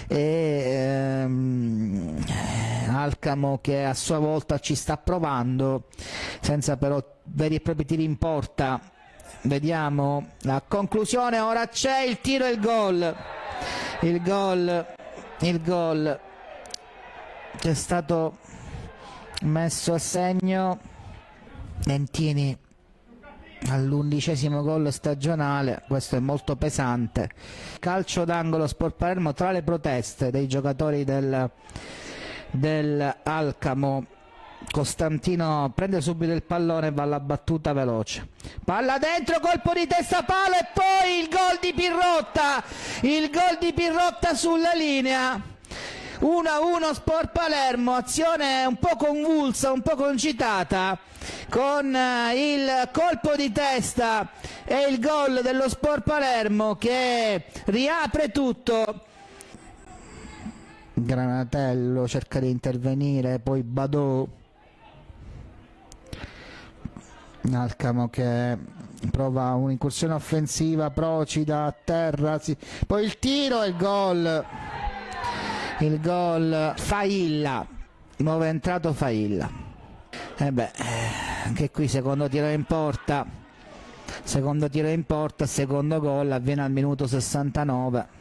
e Alcamo che a sua volta ci sta provando senza però veri e propri tiri in porta. Vediamo la conclusione, ora c'è il tiro e il gol che è stato messo a segno. Lentini all'11° gol stagionale, questo è molto pesante. Calcio d'angolo Sport Palermo tra le proteste dei giocatori del Alcamo. Costantino prende subito il pallone e va alla battuta veloce, palla dentro, colpo di testa palo e poi il gol di Pirrotta sulla linea. 1-1 Sport Palermo, azione un po' convulsa, un po' concitata, con il colpo di testa e il gol dello Sport Palermo che riapre tutto. Granatello cerca di intervenire, poi Badò. Alcamo che prova un'incursione offensiva, Procida a terra, poi il tiro e il gol Failla, nuovo entrato Failla. E beh, anche qui secondo tiro in porta, secondo gol avviene al minuto 69.